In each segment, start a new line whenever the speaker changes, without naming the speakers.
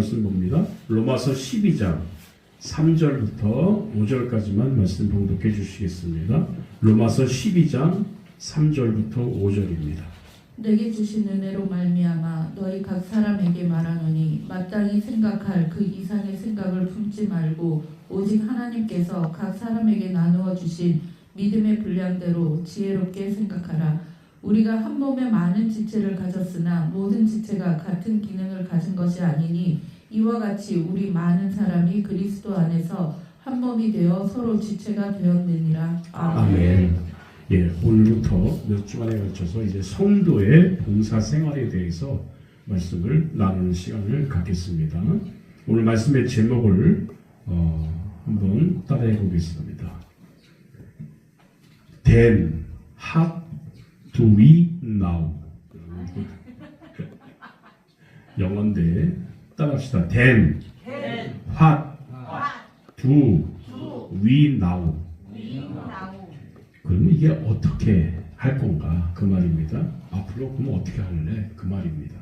말씀 봅니다. 로마서 12장 3절부터 5절까지만 말씀 봉독해 주시겠습니다. 로마서 12장 3절부터 5절입니다.
내게 주신 은혜로 말미암아 너희 각 사람에게 말하노니 마땅히 생각할 그 이상의 생각을 품지 말고 오직 하나님께서 각 사람에게 나누어 주신 믿음의 분량대로 지혜롭게 생각하라. 우리가 한 몸에 많은 지체를 가졌으나 모든 지체가 같은 기능을 가진 것이 아니니 이와 같이 우리 많은 사람이 그리스도 안에서 한 몸이 되어 서로 지체가 되었느니라.
아멘. 예, 오늘부터 몇 주간에 걸쳐서 이제 성도의 봉사 생활에 대해서 말씀을 나누는 시간을 갖겠습니다. 오늘 말씀의 제목을 한번 따라해 보겠습니다. Then what do we now? 영어인데 따라합시다. Then what do we now? 그러면 이게 어떻게 할 건가 그 말입니다. 앞으로 그러면 어떻게 할래 그 말입니다.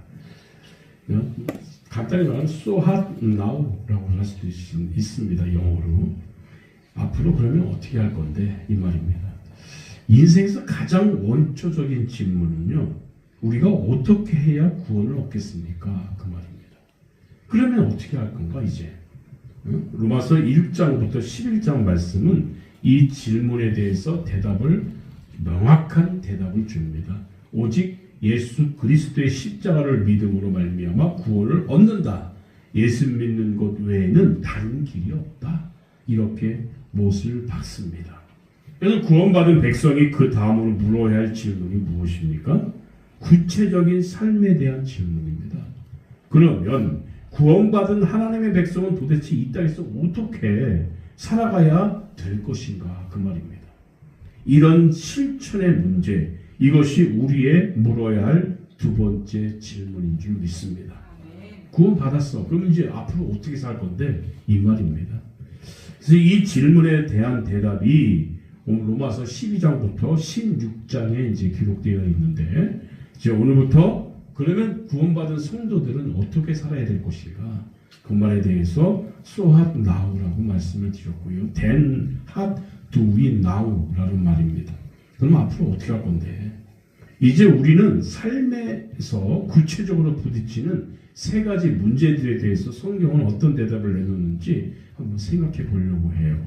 간단히 말하면 so what now라고 할 수도 있습니다. 영어로. 앞으로 그러면 어떻게 할 건데 이 말입니다. 인생에서 가장 원초적인 질문은요, 우리가 어떻게 해야 구원을 얻겠습니까 그 말입니다. 그러면 어떻게 할 건가 이제. 로마서 1장부터 11장 말씀은 이 질문에 대해서 명확한 대답을 줍니다. 오직 예수 그리스도의 십자가를 믿음으로 말미암아 구원을 얻는다. 예수 믿는 것 외에는 다른 길이 없다. 이렇게 못을 박습니다. 그래서 구원받은 백성이 그 다음으로 물어야 할 질문이 무엇입니까? 구체적인 삶에 대한 질문입니다. 그러면 구원받은 하나님의 백성은 도대체 이 땅에서 어떻게 살아가야 될 것인가 그 말입니다. 이런 실천의 문제, 이것이 우리의 물어야 할 두 번째 질문인 줄 믿습니다. 구원받았어. 그럼 이제 앞으로 어떻게 살 건데 이 말입니다. 그래서 이 질문에 대한 대답이 로마서 12장부터 16장에 이제 기록되어 있는데, 이제 오늘부터 그러면 구원받은 성도들은 어떻게 살아야 될 것인가 그 말에 대해서 so what now라고 말씀을 드렸고요. then what do we now라는 말입니다. 그럼 앞으로 어떻게 할 건데? 이제 우리는 삶에서 구체적으로 부딪히는 세 가지 문제들에 대해서 성경은 어떤 대답을 내놓는지 한번 생각해 보려고 해요.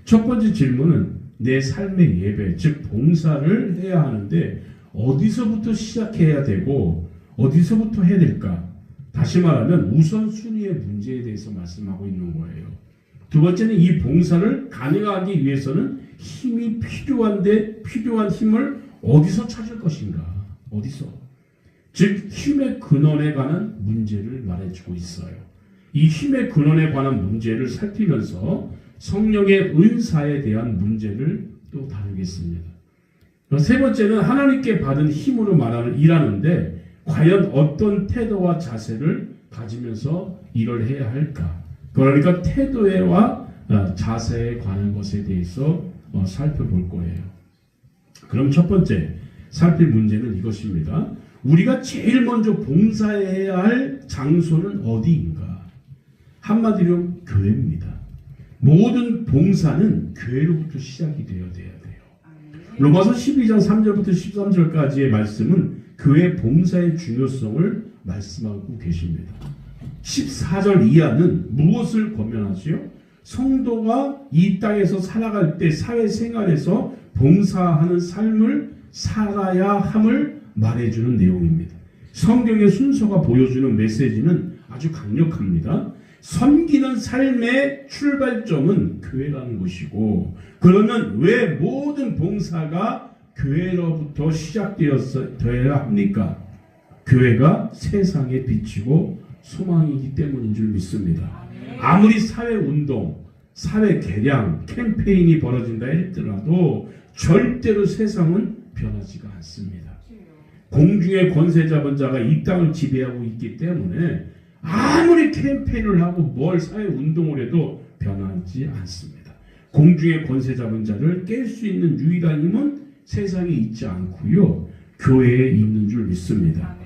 첫 번째 질문은 내 삶의 예배, 즉 봉사를 해야 하는데 어디서부터 시작해야 되고 어디서부터 해야 될까? 다시 말하면 우선순위의 문제에 대해서 말씀하고 있는 거예요. 두 번째는 이 봉사를 가능하기 위해서는 힘이 필요한데 필요한 힘을 어디서 찾을 것인가? 어디서? 즉 힘의 근원에 관한 문제를 말해주고 있어요. 이 힘의 근원에 관한 문제를 살피면서 성령의 은사에 대한 문제를 또 다루겠습니다. 세 번째는 하나님께 받은 힘으로 일하는데 과연 어떤 태도와 자세를 가지면서 일을 해야 할까? 그러니까 태도와 자세에 관한 것에 대해서 살펴볼 거예요. 그럼 첫 번째 살필 문제는 이것입니다. 우리가 제일 먼저 봉사해야 할 장소는 어디인가? 한마디로 교회입니다. 모든 봉사는 교회로부터 시작이 되어야 돼요. 로마서 12장 3절부터 13절까지의 말씀은 교회 봉사의 중요성을 말씀하고 계십니다. 14절 이하는 무엇을 권면하지요? 성도가 이 땅에서 살아갈 때 사회생활에서 봉사하는 삶을 살아야 함을 말해주는 내용입니다. 성경의 순서가 보여주는 메시지는 아주 강력합니다. 섬기는 삶의 출발점은 교회라는 것이고, 그러면 왜 모든 봉사가 교회로부터 시작되어야 합니까? 교회가 세상에 비치고 소망이기 때문인 줄 믿습니다. 아무리 사회운동, 사회개량, 캠페인이 벌어진다 했더라도 절대로 세상은 변하지가 않습니다. 공중의 권세 잡은 자가 이 땅을 지배하고 있기 때문에 아무리 캠페인을 하고 뭘 사회운동을 해도 변하지 않습니다. 공중의 권세 잡은 자를 깰 수 있는 유일한 힘은 세상에 있지 않고요, 교회에 있는 줄 믿습니다.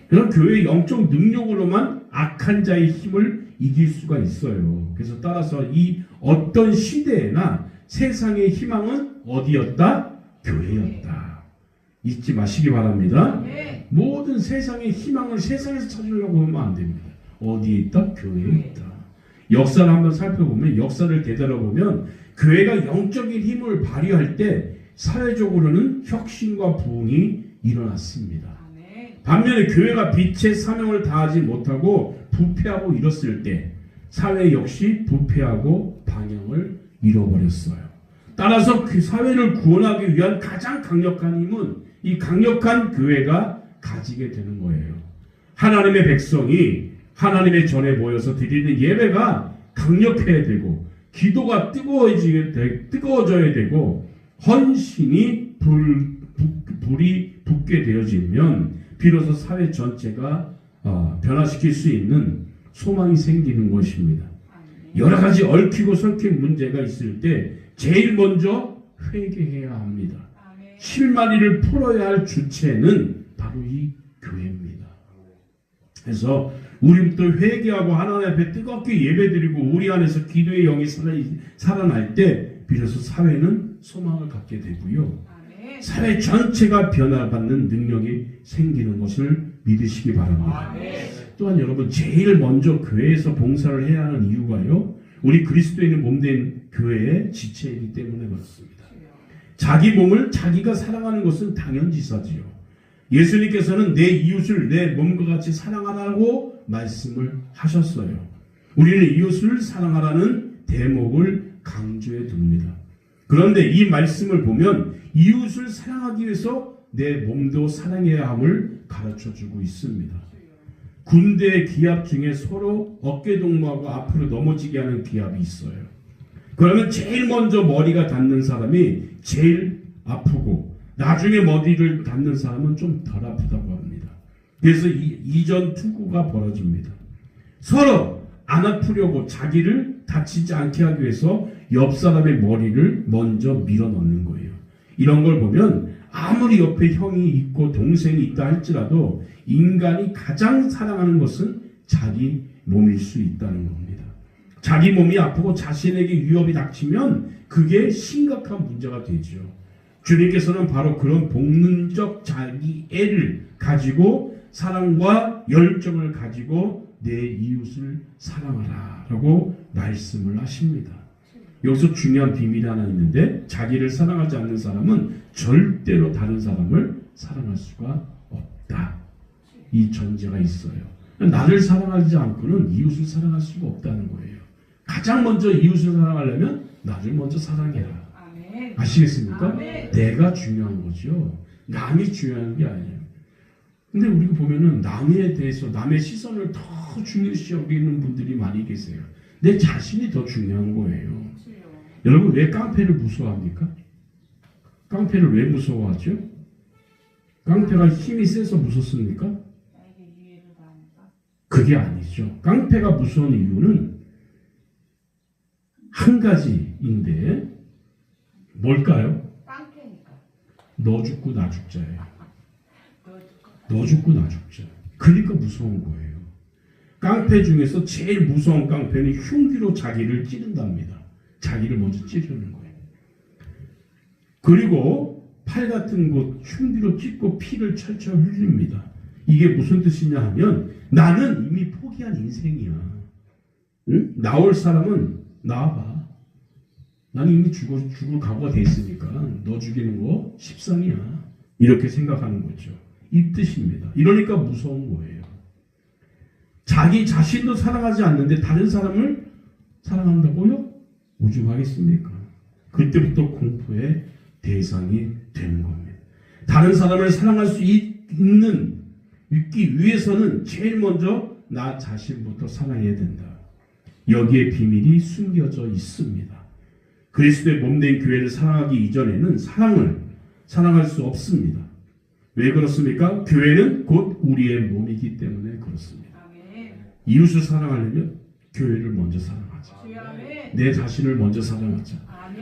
그런 교회의 영적 능력으로만 악한 자의 힘을 이길 수가 있어요. 그래서 따라서 이 어떤 시대에나 세상의 희망은 어디였다? 교회였다. 잊지 마시기 바랍니다. 모든 세상의 희망을 세상에서 찾으려고 하면 안 됩니다. 어디에 있다? 교회에 있다. 역사를 한번 살펴보면, 역사를 되돌아보면 교회가 영적인 힘을 발휘할 때 사회적으로는 혁신과 부흥이 일어났습니다. 반면에 교회가 빛의 사명을 다하지 못하고 부패하고 이뤘을 때 사회 역시 부패하고 방향을 잃어버렸어요. 따라서 그 사회를 구원하기 위한 가장 강력한 힘은 이 강력한 교회가 가지게 되는 거예요. 하나님의 백성이 하나님의 전에 모여서 드리는 예배가 강력해야 되고, 기도가 뜨거워져야 되고, 헌신이 불이 붙게 되어지면 비로소 사회 전체가 변화시킬 수 있는 소망이 생기는 것입니다. 여러 가지 얽히고 설킨 문제가 있을 때 제일 먼저 회개해야 합니다. 실마리를 풀어야 할 주체는 바로 이 교회입니다. 그래서 우리부터 회개하고 하나님 앞에 뜨겁게 예배드리고 우리 안에서 기도의 영이 살아날 때 비로소 사회는 소망을 갖게 되고요. 사회 전체가 변화받는 능력이 생기는 것을 믿으시기 바랍니다. 또한 여러분, 제일 먼저 교회에서 봉사를 해야 하는 이유가요, 우리 그리스도인의 몸된 교회의 지체이기 때문에 그렇습니다. 자기 몸을 자기가 사랑하는 것은 당연지사지요. 예수님께서는 내 이웃을 내 몸과 같이 사랑하라고 말씀을 하셨어요. 우리는 이웃을 사랑하라는 대목을 강조해 둡니다. 그런데 이 말씀을 보면 이웃을 사랑하기 위해서 내 몸도 사랑해야 함을 가르쳐주고 있습니다. 군대 기합 중에 서로 어깨동무하고 앞으로 넘어지게 하는 기합이 있어요. 그러면 제일 먼저 머리가 닿는 사람이 제일 아프고 나중에 머리를 닿는 사람은 좀 덜 아프다고 합니다. 그래서 이전 투구가 벌어집니다. 서로 안 아프려고 자기를 다치지 않게 하기 위해서 옆 사람의 머리를 먼저 밀어 넣는 거예요. 이런 걸 보면 아무리 옆에 형이 있고 동생이 있다 할지라도 인간이 가장 사랑하는 것은 자기 몸일 수 있다는 겁니다. 자기 몸이 아프고 자신에게 위협이 닥치면 그게 심각한 문제가 되죠. 주님께서는 바로 그런 본능적 자기애를 가지고 사랑과 열정을 가지고 내 이웃을 사랑하라 라고 말씀을 하십니다. 여기서 중요한 비밀이 하나 있는데, 자기를 사랑하지 않는 사람은 절대로 다른 사람을 사랑할 수가 없다. 이 전제가 있어요. 나를 사랑하지 않고는 이웃을 사랑할 수가 없다는 거예요. 가장 먼저 이웃을 사랑하려면 나를 먼저 사랑해라. 아시겠습니까? 내가 중요한 거죠. 남이 중요한 게 아니에요. 근데 우리가 보면은 남에 대해서 남의 시선을 더 중요시 여기는 분들이 많이 계세요. 내 자신이 더 중요한 거예요. 여러분, 왜 깡패를 무서워합니까? 깡패를 왜 무서워하죠? 깡패가 힘이 세서 무섭습니까? 그게 아니죠. 깡패가 무서운 이유는 한 가지인데 뭘까요? 너 죽고 나 죽자예요. 너 죽고 나 죽자. 그러니까 무서운 거예요. 깡패 중에서 제일 무서운 깡패는 흉기로 자기를 찌른답니다. 자기를 먼저 찌르는 거예요. 그리고 팔 같은 곳 흉기로 찢고 피를 철철 흘립니다. 이게 무슨 뜻이냐 하면 나는 이미 포기한 인생이야. 응? 나올 사람은 나와봐. 나는 이미 죽을 각오가 돼 있으니까 너 죽이는 거 십상이야. 이렇게 생각하는 거죠. 이 뜻입니다. 이러니까 무서운 거예요. 자기 자신도 사랑하지 않는데 다른 사람을 사랑한다고요? 오죽하겠습니까? 그때부터 공포의 대상이 되는 겁니다. 다른 사람을 사랑할 수 있기 위해서는 제일 먼저 나 자신부터 사랑해야 된다. 여기에 비밀이 숨겨져 있습니다. 그리스도의 몸된 교회를 사랑하기 이전에는 사랑할 수 없습니다. 왜 그렇습니까? 교회는 곧 우리의 몸이기 때문에 그렇습니다. 이웃을 사랑하려면 교회를 먼저 사랑하자. 내 자신을 먼저 사랑하자.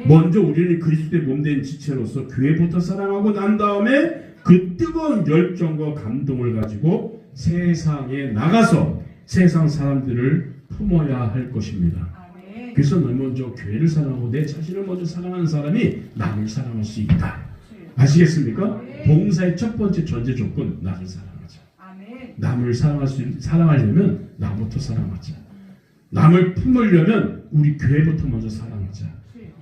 먼저 우리는 그리스도의 몸된 지체로서 교회부터 사랑하고 난 다음에 그 뜨거운 열정과 감동을 가지고 세상에 나가서 세상 사람들을 품어야 할 것입니다.
아멘.
그래서 너 먼저 교회를 사랑하고 내 자신을 먼저 사랑하는 사람이 남을 사랑할 수 있다. 아시겠습니까? 봉사의 첫 번째 전제 조건, 나를 사랑하자.
아멘.
남을 사랑하려면 나부터 사랑하자. 남을 품으려면 우리 교회부터 먼저 사랑하자.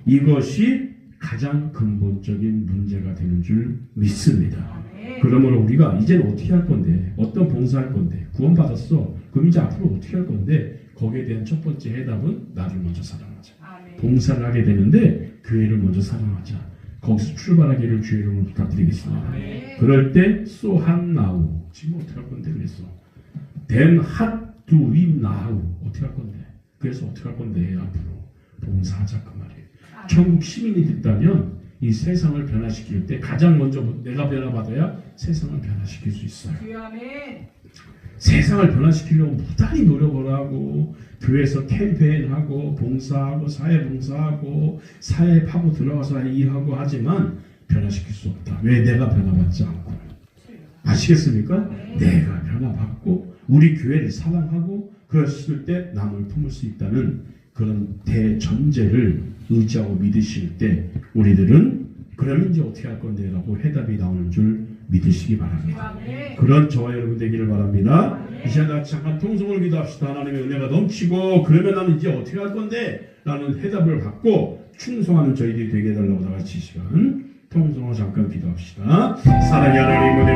이것이 가장 근본적인 문제가 되는 줄 믿습니다. 그러므로 우리가 이제는 어떻게 할 건데, 어떤 봉사할 건데, 구원받았어. 그럼 이제 앞으로 어떻게 할 건데, 거기에 대한 첫 번째 해답은 나를 먼저 사랑하자.
아멘.
봉사를 하게 되는데 교회를 먼저 사랑하자. 거기서 출발하기를 주의 이름으로 부탁드리겠습니다.
아멘.
그럴 때 so hot now, 지금 어떻게 할 건데 그래서 then hot do we now, 어떻게 할 건데, 그래서 어떻게 할 건데 앞으로 봉사하자 그 말이에요. 천국 시민이 됐다면 이 세상을 변화시킬 때 가장 먼저 내가 변화받아야 세상을 변화시킬 수 있어요.
주여 아멘.
세상을 변화시키려고 무단히 노력을 하고 교회에서 캠페인하고 봉사하고 사회봉사하고 사회에 파고 들어가서 일하고 하지만 변화시킬 수 없다. 왜? 내가 변화받지 않고. 아시겠습니까? 내가 변화받고 우리 교회를 사랑하고 그랬을 때 남을 품을 수 있다는 그런 대전제를 의지하고 믿으실 때 우리들은 그러면 이제 어떻게 할 건데 라고 해답이 나오는 줄 믿으시기 바랍니다. 그런 저와 여러분 되기를 바랍니다. 이 시간 잠깐 통성을 기도합시다. 하나님의 은혜가 넘치고 그러면 나는 이제 어떻게 할 건데 라는 해답을 받고 충성하는 저희들이 되게 해달라고 다 같이 이 시간 통성을 잠깐 기도합시다. 사랑의 하나님 은혜